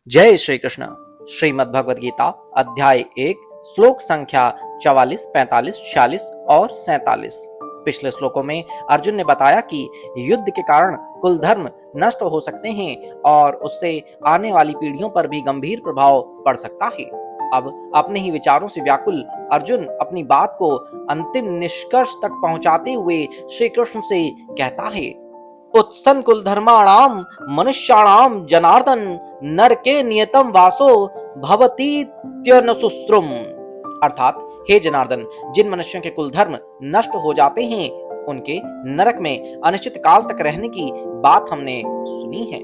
जय श्री कृष्ण। श्रीमद् भगवद गीता अध्याय 1 श्लोक संख्या 44, 45, 46 और 47। पिछले श्लोकों में अर्जुन ने बताया कि युद्ध के कारण कुल धर्म नष्ट हो सकते हैं और उससे आने वाली पीढ़ियों पर भी गंभीर प्रभाव पड़ सकता है। अब अपने ही विचारों से व्याकुल अर्जुन अपनी बात को अंतिम निष्कर्ष तक पहुंचाते हुए श्री कृष्ण से कहता है, उत्सन कुल धर्माणाम मनुष्याणाम जनार्दन नरके नियतम वासो भवतीत्यनसुश्रुम। अर्थात हे जनार्दन, जिन मनुष्यों के कुल धर्म नष्ट हो जाते हैं उनके नरक में अनिश्चित काल तक रहने की बात हमने सुनी है।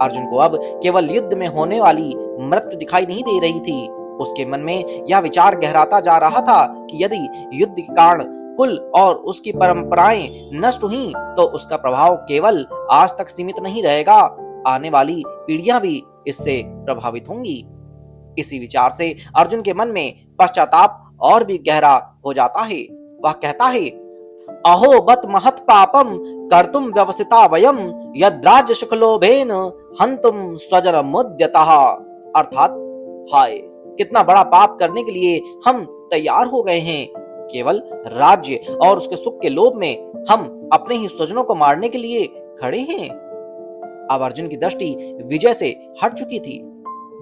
अर्जुन को अब केवल युद्ध में होने वाली मृत्यु दिखाई नहीं दे रही थी। उसके मन में यह विचार गहराता जा रहा था कि यदि युद्ध के कारण कुल और उसकी परंपराएं नष्ट हुई तो उसका प्रभाव केवल आज तक सीमित नहीं रहेगा, आने वाली पीढ़ियां भी इससे प्रभावित होंगी। इसी विचार से अर्जुन के मन में पश्चाताप और भी गहरा हो जाता है। वह कहता है, अहो बत महत पापम कर्तुम व्यवसिता वयम यद्राज्य शुक्लोभेन हंतुम स्वजन मुद्यतः। अर्थात हाय, कितना बड़ा पाप करने के लिए हम तैयार हो गए हैं। केवल राज्य और उसके सुख के लोभ में हम अपने ही स्वजनों को मारने के लिए खड़े हैं। अब अर्जुन की दृष्टि विजय से हट चुकी थी।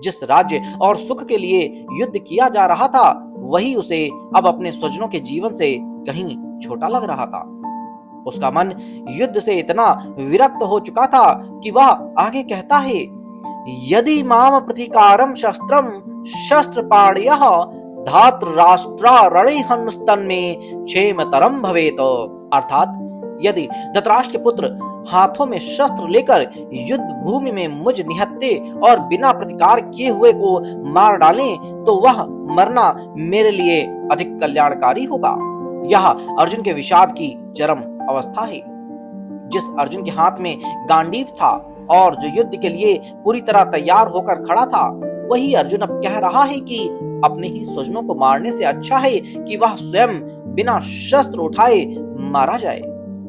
जिस राज्य और सुख के लिए युद्ध किया जा रहा था वही उसे अब अपने स्वजनों के जीवन से कहीं छोटा लग रहा था। उसका मन युद्ध से इतना विरक्त हो चुका था कि वह आगे कहता है, यदि माम प्रतिकारम शस्त्रम शस्त्र पाणयः धात्र राष्ट्रारणे हनुस्तन में क्षेमतरम भवेत। अर्थात यदि धृतराष्ट्र के पुत्र हाथों में शस्त्र लेकर युद्ध भूमि में मुझ निहत्ते और बिना प्रतिकार किए हुए को मार डालें तो वह मरना मेरे लिए अधिक कल्याणकारी होगा। यह अर्जुन के विषाद की चरम अवस्था है। जिस अर्जुन के हाथ में गांडीव था और जो युद्ध के लिए पूरी तरह तैयार होकर खड़ा था, वही अर्जुन अब कह रहा है कि अपने ही स्वजनों को मारने से अच्छा है कि वह स्वयं बिना शस्त्र उठाए मारा जाए।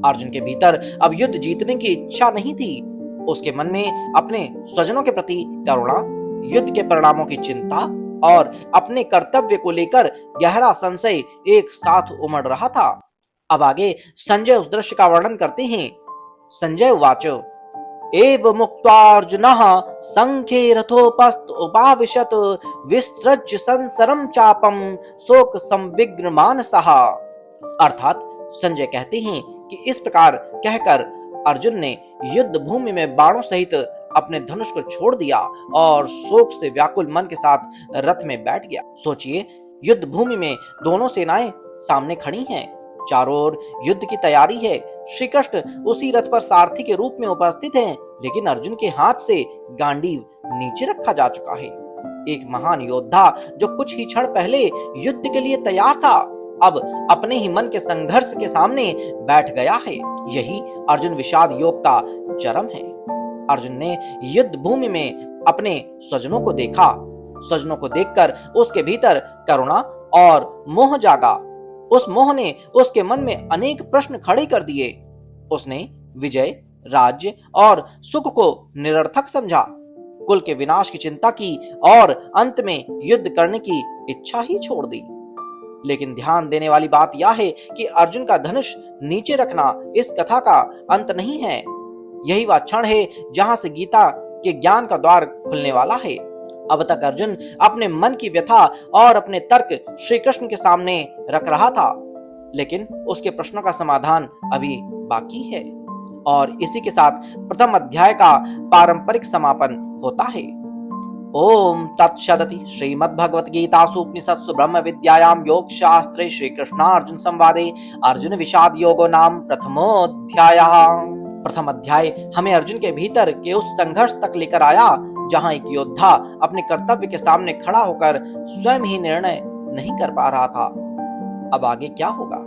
अर्जुन के भीतर अब युद्ध जीतने की इच्छा नहीं थी। उसके मन में अपने स्वजनों के प्रति करुणा, युद्ध के परिणामों की चिंता और अपने कर्तव्य को लेकर गहरा संशय एक साथ उमड़ रहा था। अब आगे संजय उस दृश्य का वर्णन करते हैं। संजय उवाच, एव मुक्त्वार्जुनः संख्ये रथोपस्थ उपाविशत विसृज्य संसरम चापम शोक संविग्न मानसः। अर्थात संजय कहते हैं कि इस प्रकार कहकर अर्जुन ने युद्ध भूमि में बाणों सहित अपने धनुष को छोड़ दिया और शोक से व्याकुल मन के साथ रथ में बैठ गया। सोचिए, युद्ध भूमि में दोनों सेनाएं सामने खड़ी हैं, चारों ओर युद्ध की तैयारी है। श्री कृष्ण उसी रथ पर सारथी के रूप में उपस्थित हैं, लेकिन अर्जुन के हाथ से गांडीव नीचे रखा जा चुका है। एक महान योद्धा जो कुछ ही क्षण पहले युद्ध के लिए तैयार था, अब अपने ही मन के संघर्ष के सामने बैठ गया है। यही अर्जुन विषाद योग का चरम है। अर्जुन ने युद्ध भूमि में अपने स्वजनों को देखा। स्वजनों को देखकर उसके भीतर करुणा और मोह जागा। उस मोह ने उसके मन में अनेक प्रश्न खड़े कर दिए। उसने विजय, राज्य और सुख को निरर्थक समझा, कुल के विनाश की चिंता की और अंत में युद्ध करने की इच्छा ही छोड़ दी। लेकिन ध्यान देने वाली बात यह है कि अर्जुन का धनुष नीचे रखना इस कथा का अंत नहीं है। यही वह क्षण है जहां से गीता के ज्ञान का द्वार खुलने वाला है। अब तक अर्जुन अपने मन की व्यथा और अपने तर्क श्री कृष्ण के सामने रख रहा था, लेकिन उसके प्रश्नों का समाधान अभी बाकी है। और इसी के साथ प्रथम अध्याय का पारंपरिक समापन होता है। ओम तत्सदिति श्रीमद्भगवद्गीतासु उपनिषत्सु ब्रह्म विद्यायां योग शास्त्रे श्री कृष्णार्जुन संवादे अर्जुन विषाद योगो नाम प्रथमोऽध्यायः। प्रथम अध्याय हमें अर्जुन के भीतर के उस संघर्ष तक लेकर आया जहां एक योद्धा अपने कर्तव्य के सामने खड़ा होकर स्वयं ही निर्णय नहीं कर पा रहा था। अब आगे क्या होगा?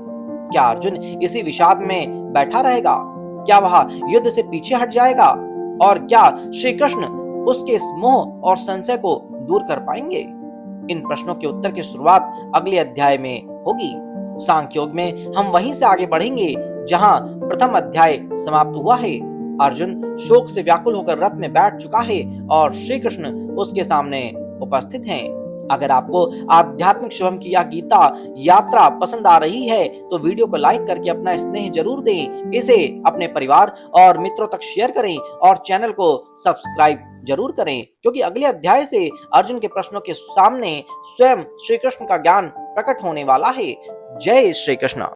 क्या अर्जुन इसी विषाद में बैठा रहेगा? क्या वह युद्ध से पीछे हट जाएगा? और क्या श्री कृष्ण उसके इस मोह और संशय को दूर कर पाएंगे? इन प्रश्नों के उत्तर की शुरुआत अगले अध्याय में होगी। सांख्य योग में हम वहीं से आगे बढ़ेंगे जहां प्रथम अध्याय समाप्त हुआ है। अर्जुन शोक से व्याकुल होकर रथ में बैठ चुका है और श्री कृष्ण उसके सामने उपस्थित हैं। अगर आपको आध्यात्मिक शिवम की यह गीता यात्रा पसंद आ रही है तो वीडियो को लाइक करके अपना स्नेह जरूर दें, इसे अपने परिवार और मित्रों तक शेयर करें और चैनल को सब्सक्राइब जरूर करें, क्योंकि अगले अध्याय से अर्जुन के प्रश्नों के सामने स्वयं श्री कृष्ण का ज्ञान प्रकट होने वाला है। जय श्री कृष्ण।